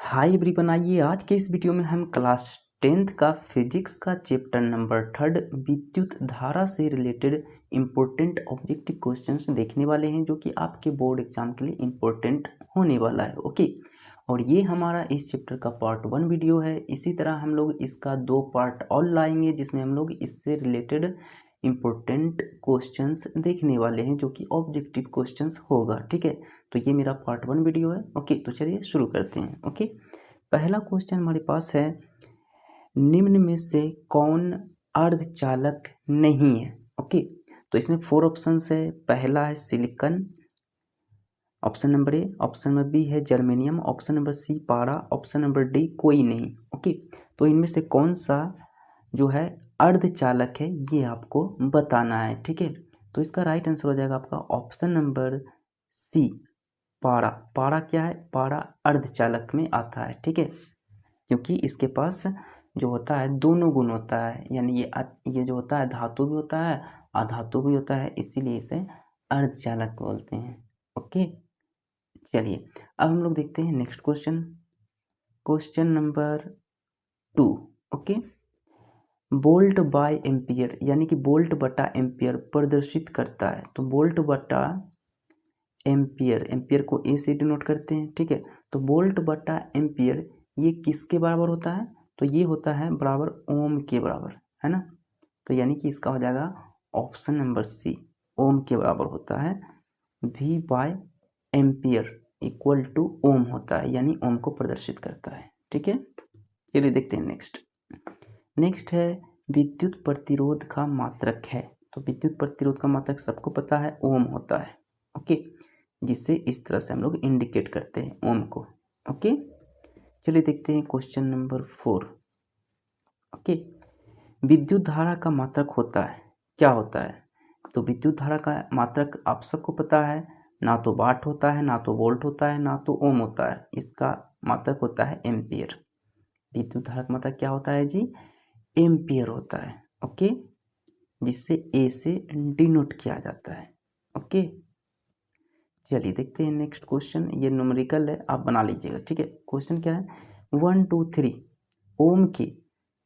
Hi everyone, आइए आज के इस वीडियो में हम क्लास 10th का फिजिक्स का चैप्टर नंबर 3 विद्युत धारा से रिलेटेड इम्पोर्टेंट ऑब्जेक्टिव क्वेश्चंस देखने वाले हैं जो कि आपके बोर्ड एग्जाम के लिए इम्पोर्टेंट होने वाला है। ओके, और ये हमारा इस चैप्टर का पार्ट 1 वीडियो है। इसी तरह हम लोग इसका 2 पार्ट और लाएंगे जिसमें हम लोग इससे रिलेटेड इम्पोर्टेंट क्वेश्चंस देखने वाले हैं जो कि ऑब्जेक्टिव क्वेश्चंस होगा। ठीक है, तो ये मेरा पार्ट 1 वीडियो है। ओके, तो चलिए शुरू करते हैं। ओके, पहला क्वेश्चन हमारे पास है, निम्न में से कौन अर्धचालक नहीं है। ओके, तो इसमें 4 ऑप्शंस है। पहला है silicon, option number A, option number B है जर्मेनियम, ऑप्शन नंबर सी पारा, ऑप्शन नंबर डी कोई नहीं। ओके, तो इनमें से कौन सा जो है अर्धचालक है ये आपको बताना है। ठीक है, तो इसका राइट आंसर हो जाएगा आपका ऑप्शन नंबर सी पारा। पारा क्या है? पारा अर्धचालक में आता है। ठीक है, क्योंकि इसके पास जो होता है दोनों गुण होता है, यानी ये जो होता है धातु भी होता है अधातु भी होता है, इसीलिए इसे अर्धचालक बोलते हैं। ओके, चलिए अब हम लोग देखते हैं next question, question number 2। Okay, volt by ampere यानी कि वोल्ट बटा एम्पियर प्रदर्शित करता है। तो वोल्ट बटा एम्पियर, एम्पियर को ए से डिनोट करते हैं। ठीक है, तो वोल्ट बटा एम्पियर ये किसके बराबर होता है? तो ये होता है बराबर ओम के बराबर, है ना। तो यानी कि इसका हो जाएगा ऑप्शन नंबर सी, ओम के बराबर होता है। V by ampere equal to ohm होता है, यानी ओम को प्रदर्शित करता है। ठीक है, चलिए देखते हैं नेक्स्ट है विद्युत प्रतिरोध का मात्रक है। तो विद्युत प्रतिरोध का मात्रक सबको पता है ओम होता है। ओके, जिससे इस तरह से हम लोग इंडिकेट करते हैं ओम को। ओके, चलिए देखते हैं क्वेश्चन नंबर 4। ओके, विद्युत धारा का मात्रक होता है, क्या होता है? तो विद्युत धारा का मात्रक आप सबको पता है, ना तो वाट होता है, ना तो वोल्ट होता है, ना तो ओम होता है। इसका मात्रक होता है एम्पियर। विद्युत धारा का मात्रक क्या होता है जी? एम्पियर होता है। ओके, जिससे ए से डिनोट किया जाता है। ओके, चलिए देखते हैं नेक्स्ट क्वेश्चन। ये न्यूमेरिकल है, आप बना लीजिएगा। ठीक है, क्वेश्चन क्या है? 1 2 3 ओम के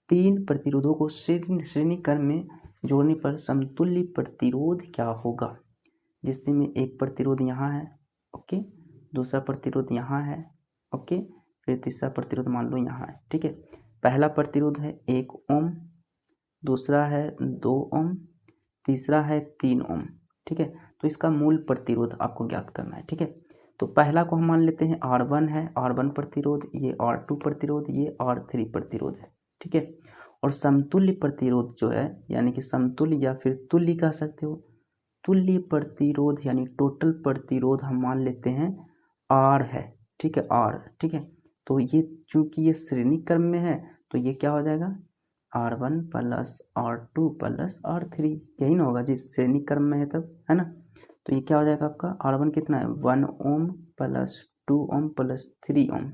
3 प्रतिरोधों को श्रेणी क्रम में जोड़ने पर समतुल्य प्रतिरोध क्या होगा? जिससे में एक प्रतिरोध यहाँ है, ओके, दूसरा प्रतिरोध यहाँ है, ओके, फिर तीसरा प्रतिरोध मान लो यहाँ है। ठीक है, पहला प्रतिरोध है 1 ओम, दूसरा है 2 ओम, तीसरा है 3 ओम। ठीक है, तो इसका मूल प्रतिरोध आपको ज्ञात करना है। ठीक है, तो पहला को हम मान लेते हैं R1 है, R1 प्रतिरोध, ये R2 प्रतिरोध, ये R3 प्रतिरोध है। ठीक है, और समतुल्य प्रतिरोध जो है, यानी कि समतुल्य या फिर तुल्य कह सकते हो, तुल्य प्रतिरोध यानी टोटल प्रतिरोध हम मान लेते हैं R है। ठीक है, R। ठीक है, तो ये चूंकि ये श्रेणी क्रम में है तो ये क्या हो जाएगा? R1 plus R2 plus R3, यही ना होगा जी, श्रेणी क्रम में है तब, है ना। तो ये क्या हो जाएगा आपका? R1 कितना है? 1 ohm plus 2 ohm plus 3 ohm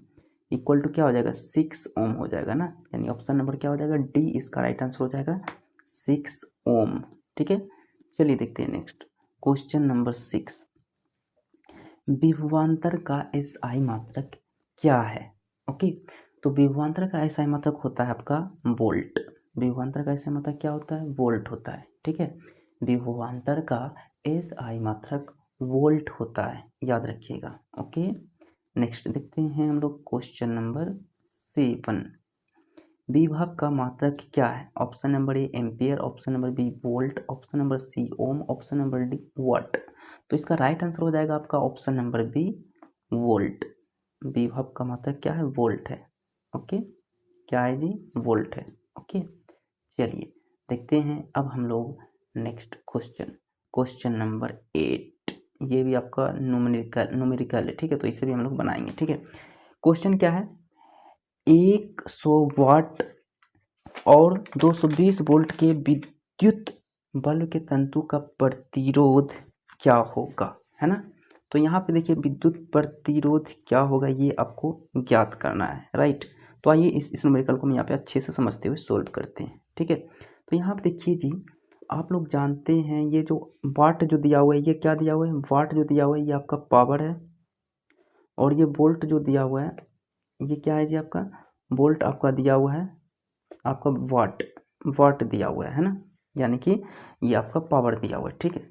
equal to क्या हो जाएगा? 6 ओम हो जाएगा ना, यानी ऑप्शन नंबर क्या हो जाएगा? डी इसका राइट आंसर हो जाएगा 6 ओम। ठीक है, चलिए देखते हैं नेक्स्ट क्वेश्चन नंबर 6। विभवांतर का एसआई मात्रक क्या है? ओके, तो विभवांतर का एसआई मात्रक होता है आपका वोल्ट। विभवांतर का एसआई मात्रक क्या होता है? वोल्ट होता है। ठीक है, विभवांतर का एसआई मात्रक वोल्ट होता है, याद रखिएगा। ओके, नेक्स्ट देखते हैं हम लोग क्वेश्चन नंबर 7। विभव का मात्रक क्या है? Option number A ampere, option number B volt, option number C ohm, option number D watt. तो इसका राइट आंसर हो जाएगा आपका ऑप्शन नंबर बी वोल्ट। विभव का मात्रक क्या है? वोल्ट है। ओके, क्या है जी? वोल्ट है। ओके, चलिए देखते हैं अब हम लोग नेक्स्ट क्वेश्चन, क्वेश्चन नंबर 8। ये भी आपका न्यूमेरिकल है। ठीक है, तो इसे भी हम लोग बनाएंगे। ठीक है, क्वेश्चन क्या है? 100 वाट और 220 वोल्ट के विद्युत बल्ब के तंतु का प्रतिरोध क्या होगा, है ना। तो यहाँ पे देखिए विद्युत प्रतिरोध क्या होगा ये आपको ज्ञात करना है, राइट। तो आइए इस न्यूमेरिकल को हम यहाँ पे अच्छे से समझते हुए सोल्व करते हैं। ठीक है, तो यहाँ पे देखिए जी, आप लोग जानते हैं ये जो वाट जो दिया हुआ है, ये क्या दिया हुआ है? वाट जो दिया हुआ है ये आपका पावर है, और ये वोल्ट जो दिया हुआ है ये क्या है जी आपका वोल्ट आपका दिया हुआ है, आपका वाट दिया हुआ है ना, यानी कि ये आपका पावर दिया हुआ है। ठीक है,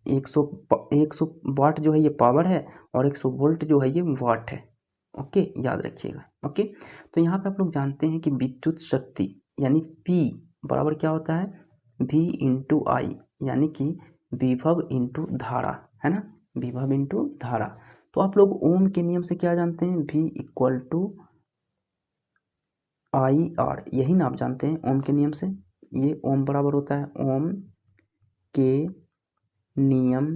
100 वाट जो है ये पावर है और 100 वोल्ट जो है ये वाट है। ओके, याद रखिएगा। ओके, तो यहाँ पे आप लोग जानते हैं कि विद्युत शक्ति यानी P बराबर क्या होता है, V इंटू आई, यानी कि विभव इंटू धारा, है ना, विभव इंटू धारा। तो आप लोग ओम के नियम से क्या जानते हैं, V equal to I R, यही ना आप जानते हैं ओम के नियम से। ये ओम बराबर होता है ओम के नियम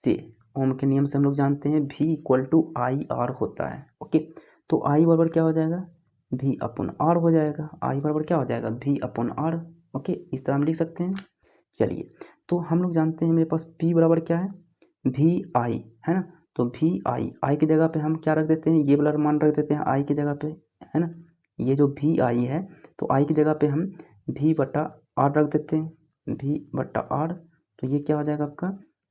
से, ओम के नियम से हम लोग जानते हैं V equal to I R होता है। ओके, तो आई बराबर क्या हो जाएगा, V अपन आर हो जाएगा। आई बराबर क्या हो जाएगा, V अपन आर। ओके, इस तरह हम लिख सकते हैं। चलिए, तो हम लोग जानते हैं मेरे पास P बराबर क्या है, V आई, है ना, तो V आई की जगह पे हम क्या रख देते हैं, ये वाला मान रख देते हैं आई की जगह पे, है ना। ये जो V आई है तो आई की जगह पे हम V बटा आर रख देते हैं, V बटा आर, तो ये क्या हो जाएगा आपका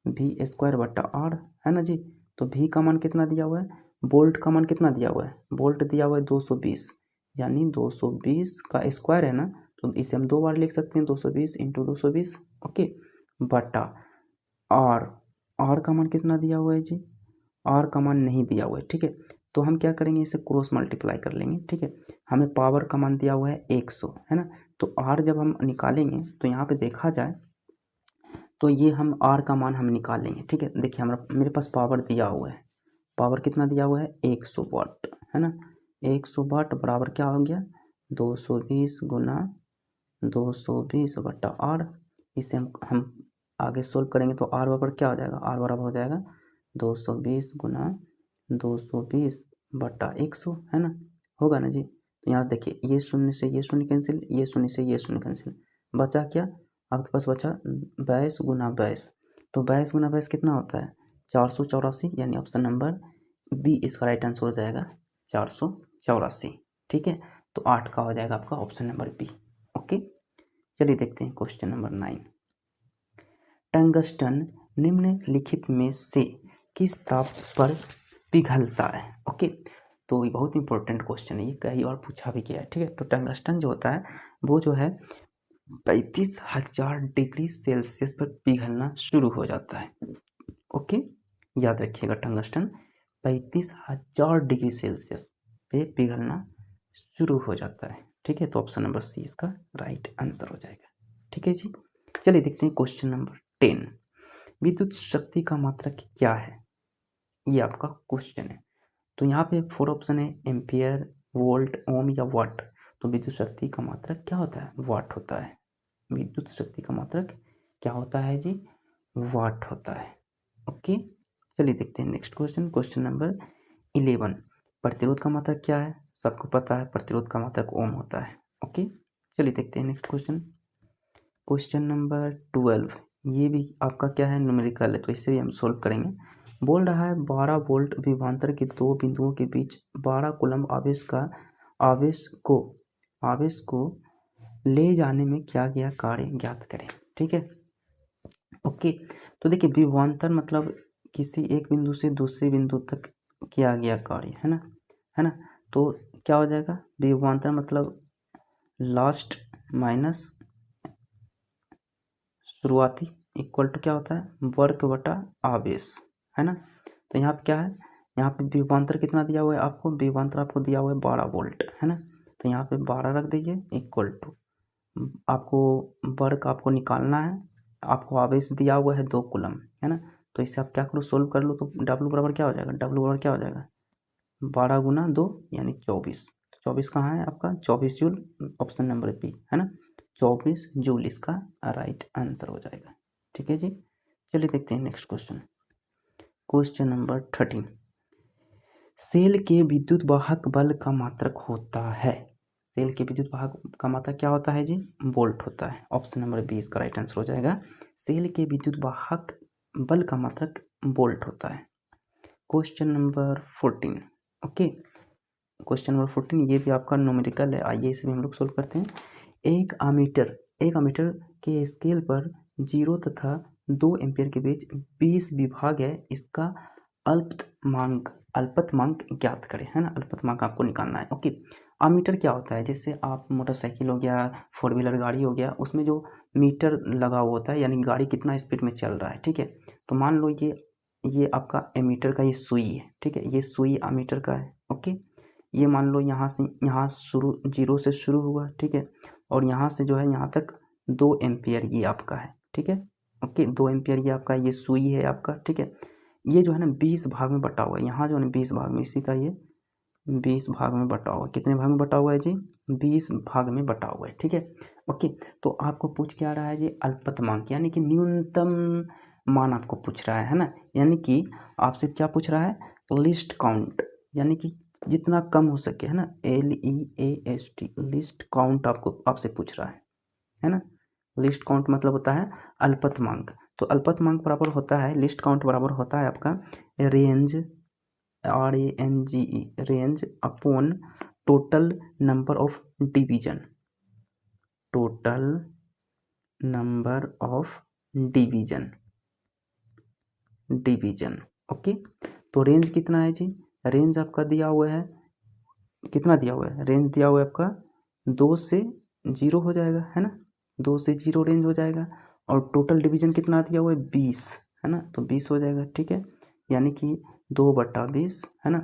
V स्क्वायर बटा आर, है ना जी। तो V का मान कितना दिया हुआ है, वोल्ट का मान कितना दिया हुआ है, वोल्ट दिया हुआ है 220, यानी 220 का स्क्वायर है ना, तो इसे हम 2 बार लिख सकते हैं, 220 इंटू 220। ओके, बटा आर का मान कितना दिया हुआ है जी, आर का मान नहीं दिया हुआ है। ठीक है, तो हम क्या करेंगे, इसे क्रॉस मल्टीप्लाई कर लेंगे। ठीक है, हमें पावर का मान दिया हुआ है 100, है ना, तो आर जब हम निकालेंगे तो यहाँ पे देखा जाए तो ये हम आर का मान हम निकालेंगे। ठीक है, देखिए हमारा मेरे पास पावर दिया हुआ है, पावर कितना दिया हुआ है 100 वाट, है ना, 100 वाट बराबर क्या हो गया 220 गुना 220 बटा आर। इसे हम आगे सोल्व करेंगे तो आर बराबर क्या हो जाएगा, आर बराबर हो जाएगा 220 गुना 220 बटा 100, है ना, होगा ना जी। तो यहाँ से देखिए ये शून्य से ये शून्य कैंसिल, ये शून्य से ये शून्य कैंसिल, बचा क्या आपके पास, बचा 22 गुना 22, तो 22 गुना 22 कितना होता है 484, यानी ऑप्शन नंबर बी इसका राइट आंसर हो जाएगा 484। ठीक है, तो 8 का हो जाएगा आपका ऑप्शन नंबर बी। ओके, चलिए देखते हैं क्वेश्चन नंबर 9। टंगस्टन निम्नलिखित में से किस ताप पर पिघलता है। ओके, तो ये बहुत इंपॉर्टेंट क्वेश्चन है, ये कई बार पूछा भी गया है। ठीक है, तो टंगस्टन जो होता है वो जो है 35,000 डिग्री सेल्सियस पर पिघलना शुरू हो जाता है। ओके, याद रखिएगा टंगस्टन 35,000 डिग्री सेल्सियस पे पिघलना शुरू हो जाता है। ठीक है, तो ऑप्शन नंबर सी इसका राइट आंसर हो जाएगा। ठीक है जी, चलिए देखते हैं क्वेश्चन नंबर 10। विद्युत शक्ति का मात्रक क्या है, ये आपका क्वेश्चन है। तो यहाँ पे 4 ऑप्शन है, एम्पियर, वोल्ट, ओम या वाट। तो विद्युत शक्ति का मात्रक क्या होता है, वाट होता है। विद्युत शक्ति का मात्रक क्या होता है जी, वाट होता है। ओके, चलिए देखते हैं नेक्स्ट क्वेश्चन, क्वेश्चन नंबर 11। प्रतिरोध का मात्रक क्या है, सबको पता है प्रतिरोध का मात्रक ओम होता है। ओके, चलिए देखते हैं नेक्स्ट क्वेश्चन, क्वेश्चन नंबर 12। ये भी आपका क्या है, न्यूमेरिकल है, तो इसे भी हम सोल्व करेंगे। बोल रहा है 12 वोल्ट विभवांतर के दो बिंदुओं के बीच 12 कूलम्ब आवेश को ले जाने में क्या गया कार्य ज्ञात करें। ठीक है, ओके, तो देखिए विभवांतर मतलब किसी एक बिंदु से दूसरे बिंदु तक किया गया कार्य, है ना, तो क्या हो जाएगा, विभवांतर मतलब लास्ट माइनस शुरुआती इक्वल टू क्या होता है, वर्ग बटा आवेश, है ना। तो यहाँ पे क्या है, यहाँ पे विभवांतर कितना दिया हुआ है आपको, विभवांतर आपको दिया हुआ है 12 वोल्ट, है ना, तो यहाँ पे 12 रख दीजिए इक्वल टू, आपको वर्ग आपको निकालना है, आपको आवेश दिया हुआ है 2 कूलम, है ना, तो इससे आप क्या करो, सोल्व कर लो, तो डब्लू बराबर क्या हो जाएगा, डब्लू बराबर क्या हो जाएगा 12 गुना 2 यानी 24, 24 कहाँ है आपका 24 जूल, ऑप्शन नंबर बी, है ना, 24 जूल इसका राइट आंसर हो जाएगा। ठीक है जी, चलिए देखते हैं next question, question number 13। Cell के विद्युत वाहक बल का मात्रक होता है, सेल के विद्युत वाहक का मात्रक क्या होता है जी, वोल्ट होता है। ऑप्शन नंबर बी इसका राइट आंसर हो जाएगा, सेल के विद्युत वाहक बल का मात्रक वोल्ट होता है। Question number 14। Okay, question number 14 ये भी आपका न्यूमेरिकल है, आइए इसे भी हम लोग सोल्व करते हैं। एक अमीटर के स्केल पर 0 तथा 2 एम्पियर के बीच 20 विभाग है, इसका अल्पतमांक ज्ञात करें, है ना। अल्पतमांक आपको निकालना है। ओके, अमीटर क्या होता है, जैसे आप मोटरसाइकिल हो गया, 4 व्हीलर गाड़ी हो गया, उसमें जो मीटर लगा हुआ होता है, यानी गाड़ी कितना स्पीड में चल रहा है, ठीक है। तो मान लो ये आपका एमीटर का ये सुई है, ठीक है, ये सुई अमीटर का है। ओके, ये मान लो यहाँ से यहाँ शुरू 0 से शुरू हुआ, ठीक है, और यहाँ से जो है यहाँ तक 2 एम्पियर ये आपका है, ठीक है। ओके, 2 एम्पियर ये आपका ये सुई है आपका, ठीक है। ये जो है ना 20 भाग में बटा हुआ है, यहाँ जो है ना 20 भाग में, इसी का ये 20 भाग में बटा हुआ है। कितने भाग में बटा हुआ है जी? 20 भाग में बटा हुआ है, ठीक है। ओके, तो आपको पूछ क्या रहा है जी? अल्पतमांक, यानी कि न्यूनतम मान आपको पूछ रहा है ना। यानी कि आपसे क्या पूछ रहा है? लिस्ट काउंट, यानी कि जितना कम हो सके, है ना। LEAST, लिस्ट काउंट आपसे पूछ रहा है ना। लिस्ट काउंट मतलब होता है अल्पतमांक। तो अल्पतमांक बराबर होता है, लिस्ट काउंट बराबर होता है आपका range, RANGE, range upon total number of division, total number of division. Okay, तो रेंज कितना है जी? रेंज आपका दिया हुआ है, कितना दिया हुआ है? रेंज दिया हुआ है आपका 2 से 0 हो जाएगा, है ना। 2 से 0 रेंज हो जाएगा। और टोटल डिवीजन कितना दिया हुआ है? 20, है ना। तो 20 हो जाएगा, ठीक है। यानी कि 2/20, है ना।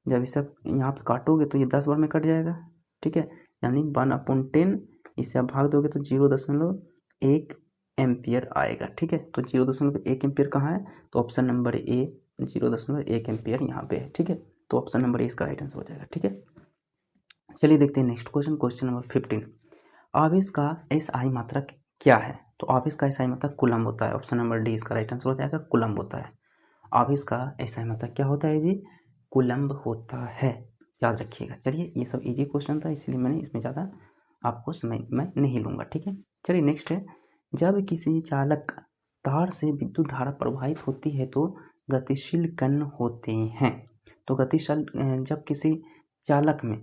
जब इसे आप यहाँ पे काटोगे तो ये 10 बार में कट जाएगा, ठीक है। यानी 1/10, इसे आप भाग दोगे तो 0.1 एम्पियर आएगा, ठीक है। तो 0.1 एम्पियर कहाँ है? तो ऑप्शन नंबर ए 0.1 एम्पियर यहाँ पे है, ठीक है। तो ऑप्शन नंबर ए इसका राइट आंसर हो जाएगा, ठीक है। चलिए देखते हैं नेक्स्ट क्वेश्चन, क्वेश्चन नंबर 15। आवेश का SI मात्रक क्या है? तो आवेश का SI मात्रक कूलम्ब होता है। ऑप्शन नंबर डी इसका राइट आंसर हो जाएगा, कूलम्ब होता है। आवेश का SI मात्रक क्या होता है जी? कूलम्ब होता है, याद रखिएगा। चलिए, ये सब इजी क्वेश्चन था, इसलिए मैंने इसमें ज़्यादा आपको समय मैं नहीं लूँगा, ठीक है। चलिए नेक्स्ट है, जब किसी चालक तार से विद्युत धारा प्रवाहित होती है तो गतिशील कण होते हैं। तो गतिशील, जब किसी चालक में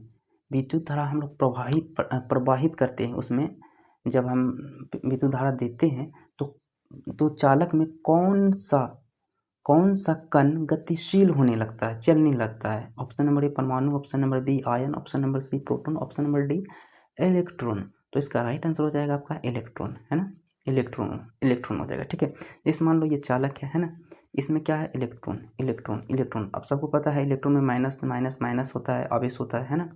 विद्युत धारा हम लोग प्रवाहित करते हैं, उसमें जब हम विद्युत धारा देते हैं तो चालक में कौन सा कण गतिशील होने लगता है, चलने लगता है? ऑप्शन नंबर ए परमाणु, option number B ion, option number C proton, option number D electron. तो इसका राइट आंसर हो जाएगा आपका इलेक्ट्रॉन, है ना। इलेक्ट्रॉन हो जाएगा, ठीक है। जैसे मान लो ये चालक है ना, इसमें क्या है? इलेक्ट्रॉन। अब सबको पता है इलेक्ट्रॉन में माइनस माइनस माइनस होता है, आवेश होता है ना।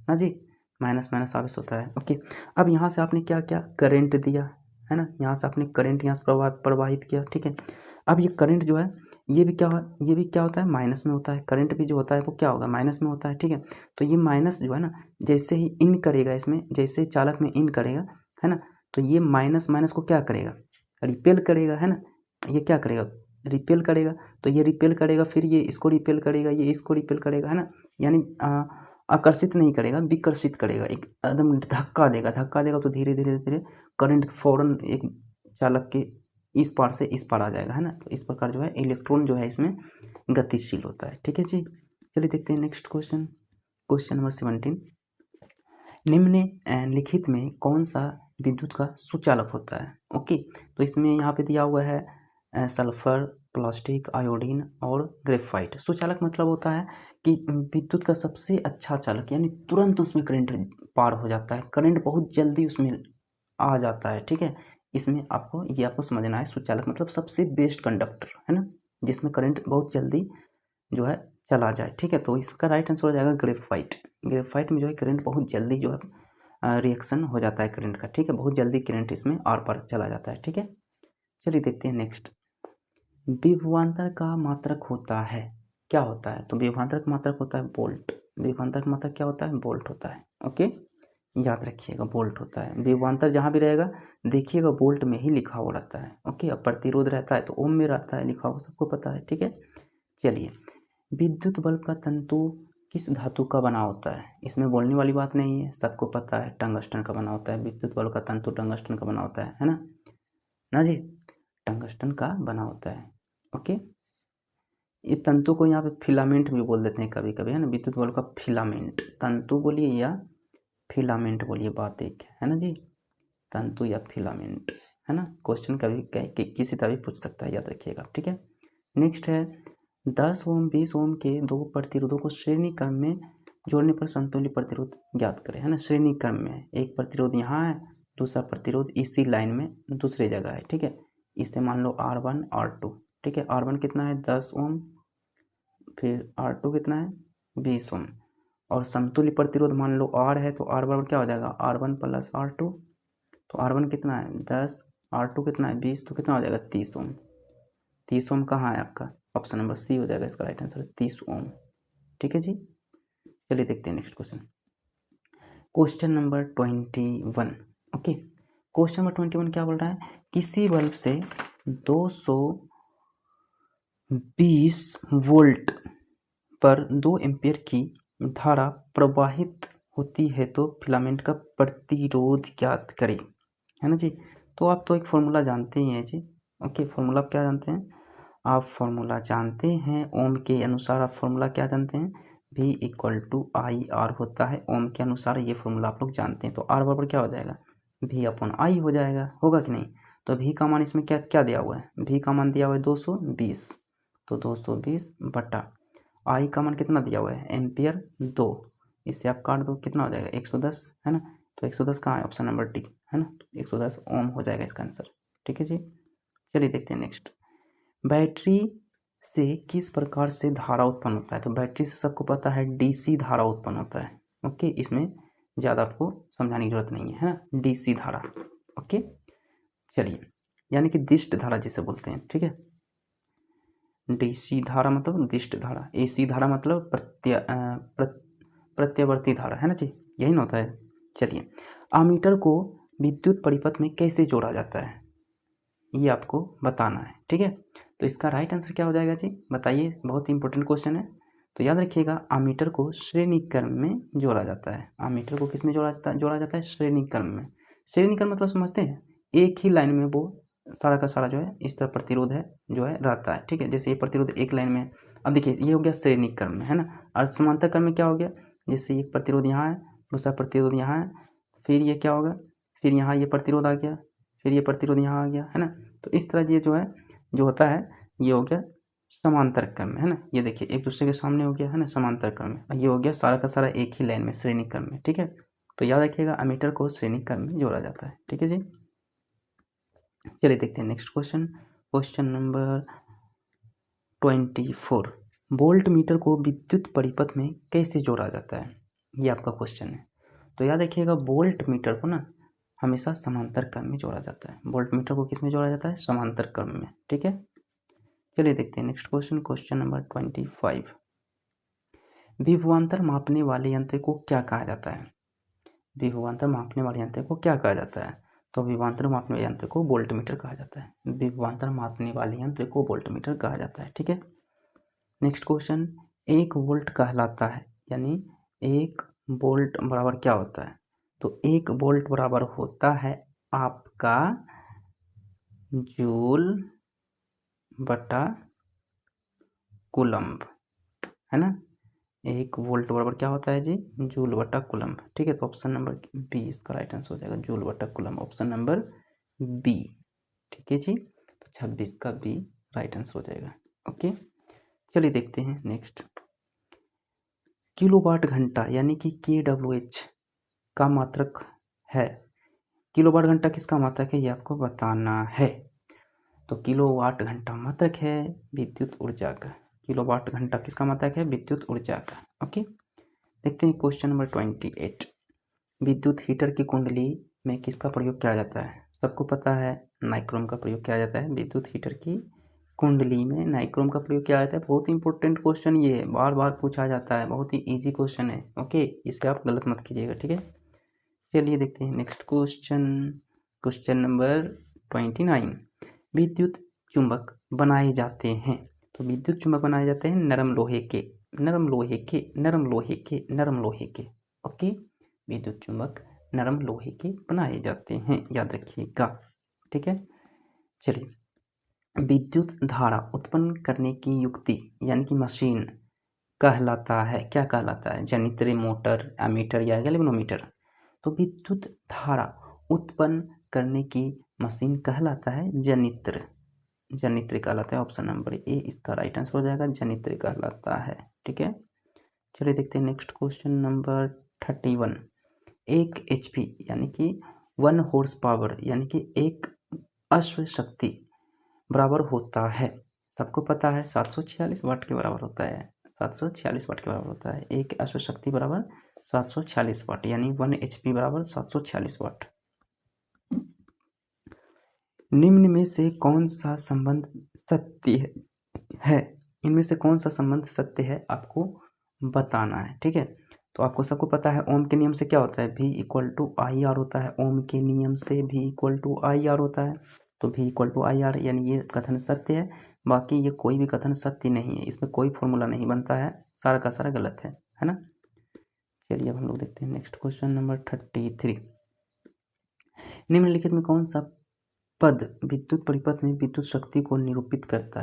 हाँ जी, माइनस माइनस आवेश होता है। ओके, अब यहाँ से आपने क्या किया? करंट दिया, है ना। यहाँ से आपने करंट यहाँ से प्रवाहित किया, ठीक है। अब ये करंट जो है ये भी क्या होता है? माइनस में होता है। करंट भी जो होता है वो क्या होगा? माइनस में होता है, ठीक है। तो ये माइनस जो है ना, जैसे ही इन करेगा इसमें, जैसे ही चालक में इन करेगा, है ना, तो ये माइनस माइनस को क्या करेगा? रिपेल करेगा, है ना। ये क्या करेगा? रिपेल करेगा। तो ये रिपेल करेगा, फिर ये इसको रिपेल करेगा, ये इसको रिपेल करेगा, है ना। यानी आकर्षित नहीं करेगा, विकर्षित करेगा, एकदम धक्का देगा तो धीरे धीरे धीरे करंट फौरन एक चालक के इस पार से इस पार आ जाएगा, है ना। तो इस प्रकार जो है इलेक्ट्रॉन जो है इसमें गतिशील होता है, ठीक है जी। चलिए देखते हैं नेक्स्ट क्वेश्चन, क्वेश्चन नंबर 17। निम्नलिखित में कौन सा विद्युत का सुचालक होता है? ओके, तो इसमें यहाँ पे दिया हुआ है सल्फर, प्लास्टिक, आयोडीन और ग्रेफाइट। सुचालक मतलब होता है कि विद्युत का सबसे अच्छा चालक, यानी तुरंत उसमें करंट पार हो जाता है, करंट बहुत जल्दी उसमें आ जाता है, ठीक है। इसमें आपको समझना है, सुचालक मतलब सबसे बेस्ट कंडक्टर, है ना, जिसमें करंट बहुत जल्दी जो है चला जाए, ठीक है। तो इसका राइट आंसर हो जाएगा ग्रेफाइट में जो है करंट बहुत जल्दी जो है रिएक्शन हो जाता है करंट का, ठीक है। बहुत जल्दी करंट इसमें आर पार चला जाता है, ठीक है। चलिए देखते हैं नेक्स्ट, विभवांतर का मात्रक होता है, क्या होता है? तो विभवांतर का मात्रक होता है वोल्ट। विभवांतर का मात्रक क्या होता है? वोल्ट होता है। ओके, याद रखिएगा, वोल्ट होता है। विभवांतर जहाँ भी रहेगा देखिएगा वोल्ट में ही लिखा हुआ रहता है। ओके, अब प्रतिरोध रहता है तो ओम में रहता है लिखा हुआ, सबको पता है, ठीक है। चलिए, विद्युत बल्ब का तंतु किस धातु का बना होता है? इसमें बोलने वाली बात नहीं है, सबको पता है टंगस्टन का बना होता है। विद्युत बल्ब का तंतु टंगस्टन का बना होता है ना जी, टंगस्टन का बना होता है। ओके, ये तंतु को यहाँ पे फिलामेंट भी बोल देते हैं कभी कभी, है ना। विद्युत बल्ब का फिलामेंट, तंतु बोलिए या फिलामेंट बोलिए, बात एक है ना जी, तंतु या फिलामेंट, है ना। क्वेश्चन कभी किसी तरह भी पूछ सकता है, याद रखिएगा, ठीक है। नेक्स्ट है, 10 ओम 20 ओम के दो प्रतिरोधों को श्रेणी क्रम में जोड़ने पर समतुल्य प्रतिरोध ज्ञात करें, है ना। श्रेणी क्रम में एक प्रतिरोध यहाँ है, दूसरा प्रतिरोध इसी लाइन में दूसरी जगह है, ठीक है। इसे मान लो R1 R2, ठीक है। R1 कितना है 10 ओम, फिर R2 कितना है 20 ओम, और समतुल्य प्रतिरोध मान लो R है तो R बराबर क्या हो जाएगा R1 प्लस R2। तो R1 कितना है 10, R2 कितना है 20, तो कितना हो जाएगा 30 ओम। 30 ओम कहाँ है आपका, ऑप्शन नंबर सी हो जाएगा इसका राइट आंसर, 30 ओम, ठीक है जी। चलिए देखते हैं next question, question number 21। Okay, question number 21 क्या बोल रहा है, किसी बल्ब से 220 वोल्ट पर 2 एम्पीयर की धारा प्रवाहित होती है तो फिलामेंट का प्रतिरोध ज्ञात करें, है ना जी। तो आप तो एक फॉर्मूला जानते ही हैं जी। ओके, फॉर्मूला आप क्या जानते हैं, आप फॉर्मूला जानते हैं ओम के अनुसार। आप फॉर्मूला क्या जानते हैं, V = IR होता है ओम के अनुसार, ये फॉर्मूला आप लोग जानते हैं। तो R बराबर क्या हो जाएगा V/I हो जाएगा, होगा कि नहीं। तो V का मान इसमें क्या क्या दिया हुआ है, V का मान दिया हुआ है 220, तो 220 बटा I का मान कितना दिया हुआ है एम्पियर 2, इससे आप काट दो कितना हो जाएगा 110, है ना। तो 110 कहाँ है, ऑप्शन नंबर डी, है ना। 110 ओम हो जाएगा इसका आंसर, ठीक है जी। चलिए देखते हैं नेक्स्ट, बैटरी से किस प्रकार से धारा उत्पन्न होता है। तो बैटरी से सबको पता है DC धारा उत्पन्न होता है। ओके, इसमें ज़्यादा आपको समझाने की जरूरत नहीं है ना, DC धारा। ओके, चलिए, यानी कि दिष्ट धारा जिसे बोलते हैं, ठीक है। DC धारा मतलब दिष्ट धारा, AC धारा मतलब प्रत्यावर्ती धारा, है ना जी, यही ना होता है। चलिए, अमीटर को विद्युत परिपथ में कैसे जोड़ा जाता है, ये आपको बताना है, ठीक है। तो इसका राइट आंसर क्या हो जाएगा जी, बताइए, बहुत ही इंपॉर्टेंट क्वेश्चन है। तो याद रखिएगा, अमीटर को श्रेणी क्रम में जोड़ा जाता है। अमीटर को किस में जोड़ा जाता है श्रेणी क्रम में। श्रेणी क्रम मतलब समझते हैं, एक ही लाइन में वो सारा का सारा जो है इस तरह प्रतिरोध है जो है रहता है, ठीक है। जैसे ये प्रतिरोध एक लाइन में, अब देखिए ये हो गया श्रेणी क्रम में, है ना। और समांतर क्रम में क्या हो गया, जैसे एक प्रतिरोध यहाँ है, दूसरा प्रतिरोध यहाँ है, फिर ये क्या होगा, फिर यहाँ ये प्रतिरोध आ गया, फिर ये प्रतिरोध यहाँ आ गया, है ना। तो इस तरह ये जो है जो होता है ये हो गया समांतर क्रम में, है ना। ये देखिए एक दूसरे के सामने हो गया, है ना, समांतर क्रम में। ये हो गया सारा का सारा एक ही लाइन में श्रेणी क्रम में, ठीक है। तो याद रखिएगा अमीटर को श्रेणी क्रम में जोड़ा जाता है, ठीक है जी। चलिए देखते हैं next question, question number 24, volt meter को विद्युत परिपथ में कैसे जोड़ा जाता है, ये आपका क्वेश्चन है। तो याद रखिएगा वोल्ट मीटर को ना हमेशा समांतर क्रम में जोड़ा जाता है। वोल्ट मीटर को किस में जोड़ा जाता है, समांतर क्रम में, ठीक है। चलिए देखते हैं नेक्स्ट क्वेश्चन, क्वेश्चन नंबर 25, विभवांतर मापने वाले यंत्र को क्या कहा जाता है। विभवांतर मापने वाले यंत्र को क्या कहा जाता है, तो विभवांतर मापने वाले यंत्र को वोल्ट मीटर कहा जाता है। विभवांतर मापने वाले यंत्र को वोल्ट मीटर कहा जाता है, ठीक है। नेक्स्ट क्वेश्चन, 1 वोल्ट कहलाता है, यानी 1 वोल्ट बराबर क्या होता है, तो 1 वोल्ट बराबर होता है आपका जूल बटा कूलम्ब, है ना। 1 वोल्ट बराबर क्या होता है जी, जूल बटा कूलम्ब, ठीक है। तो ऑप्शन नंबर बी इसका राइट आंसर हो जाएगा, जूल बटा कूलम्ब, ऑप्शन नंबर बी, ठीक है जी। तो 26 का बी राइट आंसर हो जाएगा। ओके, चलिए देखते हैं नेक्स्ट, किलोवाट घंटा यानी कि KWH का मात्रक है। किलोवाट घंटा किसका मात्रक है, ये आपको बताना है। तो किलोवाट घंटा मात्रक है विद्युत ऊर्जा का। किलोवाट घंटा किसका मात्रक है, विद्युत ऊर्जा का। ओके, देखते हैं क्वेश्चन नंबर 28, विद्युत हीटर की कुंडली में किसका प्रयोग किया जाता है। सबको पता है नाइक्रोम का प्रयोग किया जाता है। विद्युत हीटर की कुंडली में नाइक्रोम का प्रयोग किया जाता है। बहुत ही इंपॉर्टेंट क्वेश्चन ये है, बार बार पूछा जाता है, बहुत ही ईजी क्वेश्चन है। ओके, इसका आप गलत मत कीजिएगा, ठीक है। चलिए देखते हैं नेक्स्ट क्वेश्चन, क्वेश्चन नंबर 29, विद्युत चुंबक बनाए जाते हैं। तो विद्युत चुंबक बनाए जाते हैं नरम लोहे के, नरम लोहे के, नरम लोहे के, नरम लोहे के। ओके, विद्युत चुंबक नरम लोहे के बनाए जाते हैं, याद रखिएगा, ठीक है। चलिए, विद्युत धारा उत्पन्न करने की युक्ति यानी कि मशीन कहलाता है, क्या कहलाता है, जनित्र, मोटर, एमीटर या गैल्वेनोमीटर। तो विद्युत धारा उत्पन्न करने की मशीन कहलाता है जनित्र, जनित्र कहलाता है। ऑप्शन नंबर ए इसका राइट आंसर हो जाएगा, जनित्र कहलाता है। ठीक है, चलिए देखते हैं नेक्स्ट क्वेश्चन नंबर 31। 1 HP यानी कि 1 हॉर्स पावर यानी कि एक अश्व शक्ति बराबर होता है, सबको पता है 746 वाट के बराबर होता है। 746 वाट के बराबर होता है। एक अश्व शक्ति बराबर 746 वाट यानी 1 HP बराबर 746 वाट। निम्न में से कौन सा संबंध सत्य है? इनमें से कौन सा संबंध सत्य है आपको बताना है। ठीक है, तो आपको सबको पता है ओम के नियम से क्या होता है, V = IR होता है। ओम के नियम से V = IR होता है, तो V = IR यानी ये कथन सत्य है। बाकी ये कोई भी कथन सत्य नहीं है, इसमें कोई फॉर्मूला नहीं बनता है, सारा का सारा गलत है ना। चलिए अब हम लोग देखते हैं नेक्स्ट क्वेश्चन नंबर 33। निम्नलिखित में कौन सा पद विद्युत परिपथ में विद्युत शक्ति को निरूपित करता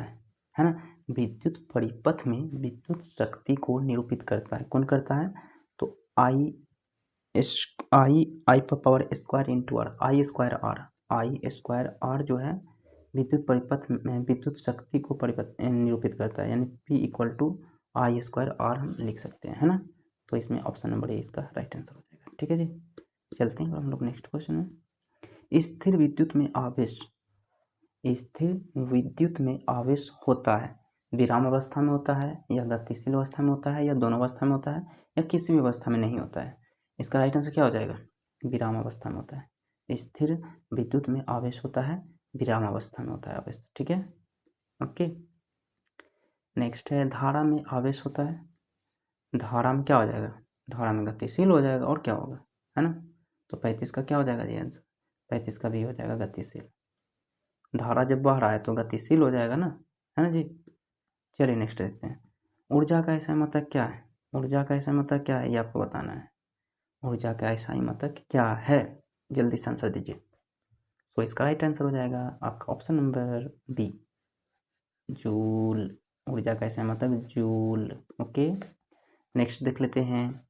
है ना। विद्युत परिपथ में विद्युत शक्ति को निरूपित करता है, कौन करता है, तो I² जो है विद्युत परिपथ में विद्युत शक्ति को निरूपित करता है, यानी P = I² हम लिख सकते हैं, है ना। तो इसमें ऑप्शन नंबर ए इसका राइट आंसर हो जाएगा। ठीक है जी, चलते हैं हम लोग नेक्स्ट क्वेश्चन में। स्थिर विद्युत में आवेश होता है, विराम अवस्था में होता है या गतिशील अवस्था में होता है या दोनों अवस्था में होता है या किसी भी अवस्था में नहीं होता है। इसका राइट आंसर क्या हो जाएगा, विराम अवस्था में होता है। स्थिर विद्युत में आवेश होता है, विराम अवस्था में होता है आवेश। ठीक है, ओके। नेक्स्ट है धारा में आवेश होता है, धारा में क्या हो जाएगा, धारा में गतिशील हो जाएगा और क्या होगा, है ना। तो 35 का क्या हो जाएगा जी आंसर, 35 का भी हो जाएगा गतिशील। धारा जब बह रहा है तो गतिशील हो जाएगा ना, है ना जी। चलिए नेक्स्ट देखते हैं। ऊर्जा का ऐसा मतक क्या है, ऊर्जा का ऐसा मतक क्या है ये आपको बताना है। ऊर्जा का ऐसा मतक क्या है, जल्दी से आंसर दीजिए। सो इसका राइट आंसर हो जाएगा आपका ऑप्शन नंबर बी, जूल। ऊर्जा का ऐसा मतक जूल। ओके, नेक्स्ट देख लेते हैं।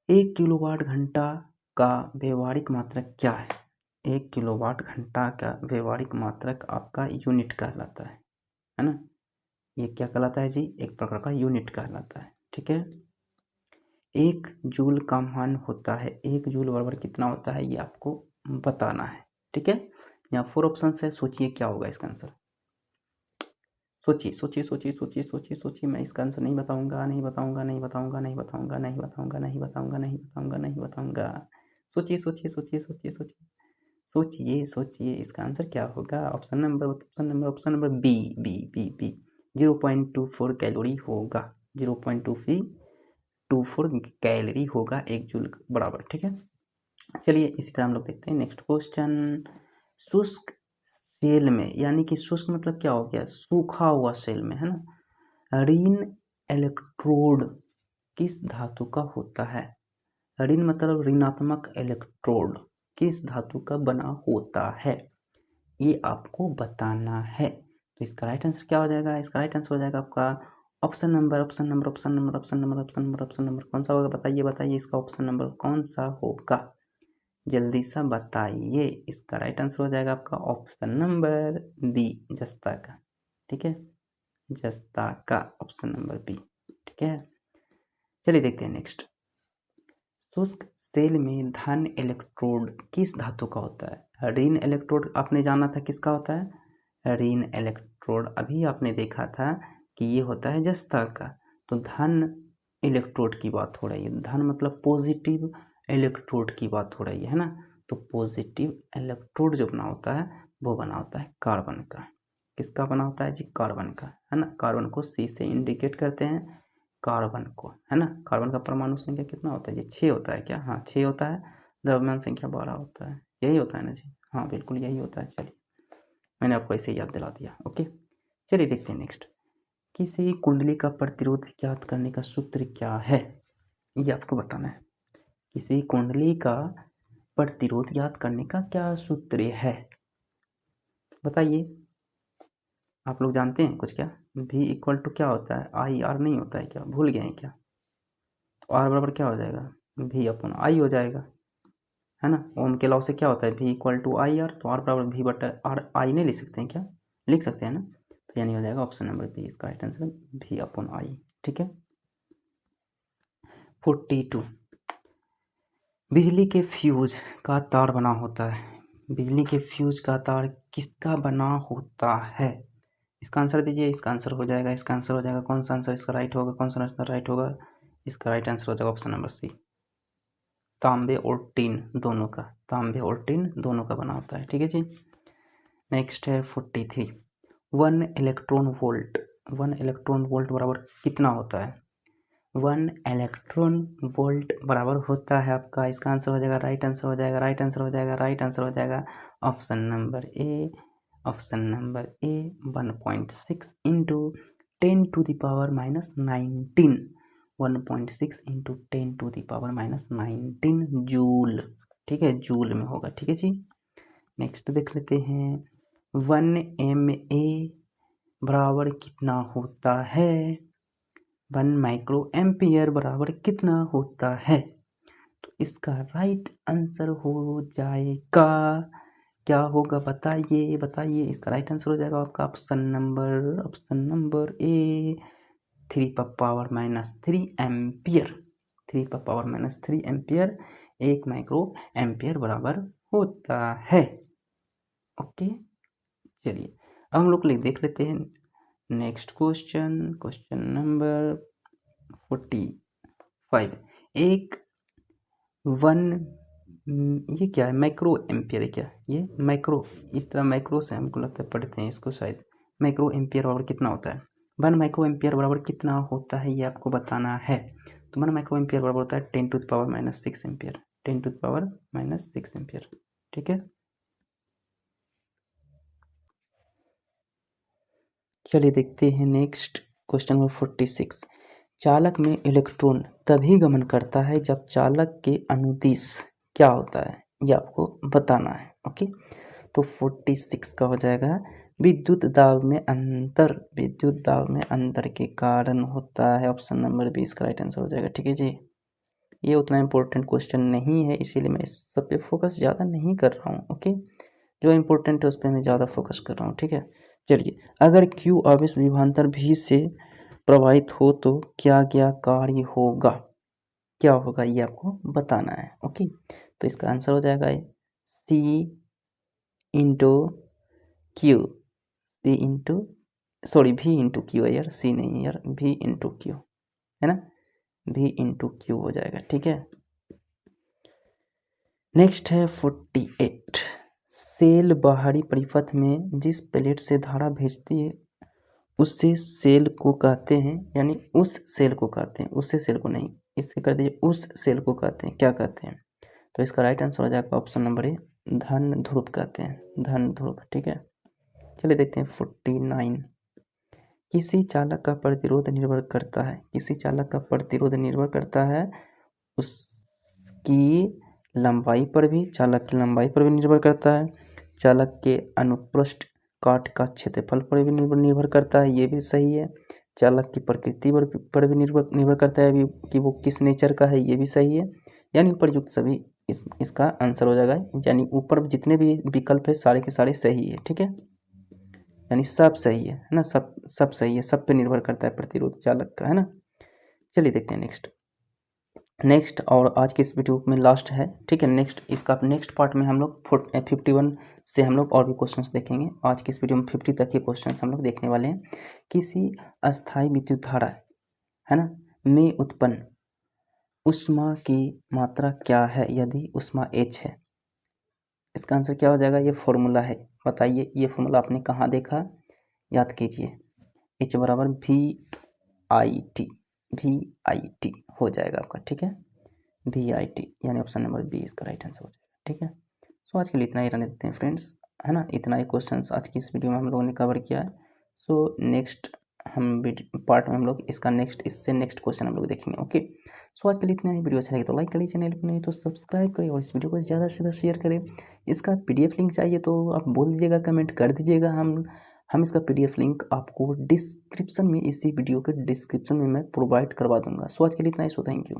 1 किलोवाट घंटा का व्यवहारिक मात्रक क्या है। 1 किलोवाट घंटा का व्यवहारिक मात्रक आपका यूनिट कहलाता है ना। ये क्या कहलाता है जी, एक प्रकार का यूनिट कहलाता है। ठीक है, 1 जूल का मान होता है, 1 जूल बराबर कितना होता है ये आपको बताना है। ठीक है, यहाँ 4 ऑप्शन है, सोचिए क्या होगा इसका आंसर। सोचिए सोचिए सोचिए सोचिए सोचिए सोचिए, मैं इसका आंसर नहीं बताऊंगा, नहीं बताऊंगा, नहीं बताऊंगा, नहीं बताऊंगा, नहीं बताऊंगा, नहीं बताऊंगा, नहीं बताऊंगा, नहीं बताऊंगा। सोचिए सोचिए सोचिए सोचिए सोचिए सोचिए सोचिए, इसका आंसर क्या होगा। Option number B B B B 0.24 calorie होगा, 0.24 कैलोरी होगा 1 जूल बराबर। ठीक है, चलिए इसी तरह हम लोग देखते हैं नेक्स्ट क्वेश्चन। शुष्क सेल में, यानी कि शुष्क मतलब क्या हो गया, सूखा हुआ सेल में, है ना। ऋण इलेक्ट्रोड किस धातु का होता है। ऋण मतलब ऋणात्मक इलेक्ट्रोड किस धातु का बना होता है, ये आपको बताना है। तो इसका राइट आंसर क्या हो जाएगा, इसका राइट आंसर हो जाएगा आपका ऑप्शन नंबर कौन सा होगा, बताइए इसका ऑप्शन नंबर कौन सा होगा, जल्दी सा बताइए। इसका राइट आंसर हो जाएगा आपका ऑप्शन नंबर बी, जस्ता का। ठीक है, जस्ता का ऑप्शन नंबर बी। ठीक है, चलिए देखते हैं नेक्स्ट। शुष्क सेल में धन इलेक्ट्रोड किस धातु का होता है। ऋण इलेक्ट्रोड आपने जाना था किसका होता है, ऋण इलेक्ट्रोड अभी आपने देखा था कि ये होता है जस्ता का। तो धन इलेक्ट्रोड की बात हो रही है, धन मतलब पॉजिटिव इलेक्ट्रोड की बात हो रही है ना। तो पॉजिटिव इलेक्ट्रोड जो बना होता है वो बना होता है कार्बन का। किसका बना होता है जी, कार्बन का, है ना। कार्बन को सी से इंडिकेट करते हैं, कार्बन को, है ना। कार्बन का परमाणु संख्या कितना होता है जी, 6 होता है क्या, हाँ 6 होता है। द्रव्यमान संख्या 12 होता है, यही होता है ना जी, हाँ बिल्कुल यही होता है। चलिए मैंने आपको ऐसे याद दिला दिया। ओके, चलिए देखते हैं नेक्स्ट। किसी कुंडली का प्रतिरोध ज्ञात करने का सूत्र क्या है, ये आपको बताना है। किसी कुंडली का प्रतिरोध ज्ञात करने का क्या सूत्र है, बताइए। आप लोग जानते हैं कुछ क्या, V = क्या होता है, IR नहीं होता है क्या, भूल गए हैं क्या। तो R बराबर क्या हो जाएगा, V/I हो जाएगा, है ना। ओम के लॉ से क्या होता है, V = IR, तो R बराबर V/R I नहीं लिख सकते हैं क्या, लिख सकते हैं ना, तो यानी हो जाएगा ऑप्शन नंबर बी इसका राइट आंसर, भी अपॉन आई। ठीक है। 42, बिजली के फ्यूज का तार बना होता है, बिजली के फ्यूज का तार किसका बना होता है? इसका आंसर दीजिए। इसका आंसर हो जाएगा, इसका आंसर हो जाएगा, कौन सा आंसर इसका राइट होगा, कौन सा आंसर राइट होगा? इसका राइट आंसर हो जाएगा ऑप्शन नंबर सी, तांबे और टीन दोनों का, तांबे और टीन दोनों का बना होता है। ठीक है जी। नेक्स्ट है 43, 1 इलेक्ट्रॉन वोल्ट, 1 इलेक्ट्रॉन वोल्ट बराबर कितना होता है? 1 इलेक्ट्रॉन वोल्ट बराबर होता है आपका, इसका आंसर हो जाएगा, राइट आंसर हो जाएगा, राइट आंसर हो जाएगा, राइट आंसर हो जाएगा option number A, option number A 1.6 into 10⁻⁻19, 1.6 into 10⁻⁻19 joule. ठीक है, जूल में होगा। ठीक है जी। नेक्स्ट देख लेते हैं, 1 MA बराबर कितना होता है? 1 माइक्रो एम्पियर बराबर कितना होता है? तो इसका राइट आंसर हो जाएगा, क्या होगा बताइए, बताइए। इसका राइट आंसर हो जाएगा आपका ऑप्शन नंबर ए, 3⁻³ एम्पियर, 3⁻³ एम्पियर 1 माइक्रो एम्पियर बराबर होता है। ओके, चलिए अब हम लोग देख लेते हैं नेक्स्ट क्वेश्चन, क्वेश्चन नंबर 45, एक 1 ये क्या है, माइक्रो एम्पियर है क्या? ये माइक्रो, इस तरह माइक्रो से हमको लगता है पढ़ते हैं इसको शायद। माइक्रो एम्पियर बराबर कितना होता है? 1 माइक्रो एम्पियर बराबर कितना होता है ये आपको बताना है। तो 1 माइक्रो एम्पियर बराबर होता है 10⁻⁻6 एम्पियर, 10⁻⁻6 एम्पियर। ठीक है, चलिए देखते हैं नेक्स्ट क्वेश्चन नंबर 46, चालक में इलेक्ट्रॉन तभी गमन करता है जब चालक के अनुदिश क्या होता है, ये आपको बताना है। ओके, तो 46 का हो जाएगा, विद्युत दाब में अंतर, विद्युत दाब में अंतर के कारण होता है, ऑप्शन नंबर बी इसका राइट आंसर हो जाएगा। ठीक है जी। ये उतना इम्पोर्टेंट क्वेश्चन नहीं है, इसीलिए मैं इस सब पे फोकस ज़्यादा नहीं कर रहा हूँ। ओके, जो इम्पोर्टेंट है उस पर मैं ज़्यादा फोकस कर रहा हूँ। ठीक है, चलिए, अगर Q आवेश विभवांतर V से प्रभावित हो तो क्या क्या कार्य होगा, क्या होगा ये आपको बताना है। ओके, तो इसका आंसर हो जाएगा C into Q, V into Q है यार, C नहीं है यार, V इंटू क्यू है ना, V इंटू क्यू हो जाएगा। ठीक है, नेक्स्ट है 48, सेल बाहरी परिपथ में जिस प्लेट से धारा भेजती है उससे सेल को कहते हैं, यानी उस सेल को कहते हैं, उससे सेल को नहीं, इससे कर दीजिए, उस सेल को कहते हैं, क्या कहते हैं? तो इसका राइट आंसर हो जाएगा ऑप्शन नंबर ए, धन ध्रुव कहते हैं, धन ध्रुव। ठीक है, चलिए देखते हैं 49, किसी चालक का प्रतिरोध निर्भर करता है, किसी चालक का प्रतिरोध निर्भर करता है उसकी लंबाई पर भी, चालक की लंबाई पर भी निर्भर करता है, चालक के अनुप्रस्थ काट का क्षेत्रफल पर भी निर्भर करता है, ये भी सही है, चालक की प्रकृति पर भी निर्भर करता है अभी कि वो किस नेचर का है, ये भी सही है। यानी उपरयुक्त सभी इसका आंसर हो जाएगा, यानी ऊपर जितने भी विकल्प है सारे के सारे सही है। ठीक है, यानी सब सही है ना, सब सही है, सब पे निर्भर करता है प्रतिरोध चालक का, है ना। चलिए देखते हैं नेक्स्ट और आज के इस वीडियो में लास्ट है। ठीक है, नेक्स्ट पार्ट में हम लोग 51 से हम लोग और भी क्वेश्चंस देखेंगे। आज की इस वीडियो में 50 तक के क्वेश्चंस हम लोग देखने वाले हैं। किसी अस्थायी विद्युत धारा है ना में उत्पन्न ऊष्मा की मात्रा क्या है यदि ऊष्मा H है? इसका आंसर क्या हो जाएगा? ये फॉर्मूला है, बताइए ये फॉर्मूला आपने कहाँ देखा, याद कीजिए। H बराबर VIT हो जाएगा आपका। ठीक है, VIT यानी ऑप्शन नंबर बी इसका राइट आंसर हो जाएगा। ठीक है, सो आज के लिए इतना ही रहने देते हैं फ्रेंड्स, है ना। इतना ही क्वेश्चंस आज की इस वीडियो में हम लोगों ने कवर किया है। सो नेक्स्ट पार्ट में हम लोग इससे नेक्स्ट क्वेश्चन हम लोग देखेंगे। ओके, सो आज के लिए इतना ही। वीडियो अच्छा लगे तो लाइक करिए, चैनल पर नहीं तो सब्सक्राइब करिए और इस वीडियो को ज़्यादा से ज़्यादा शेयर करें। इसका PDF लिंक चाहिए तो आप बोल दीजिएगा, कमेंट कर दीजिएगा, हम इसका PDF लिंक आपको डिस्क्रिप्शन में, इसी वीडियो के डिस्क्रिप्शन में मैं प्रोवाइड करवा दूंगा। सो आज के लिए इतना ही। So thank you.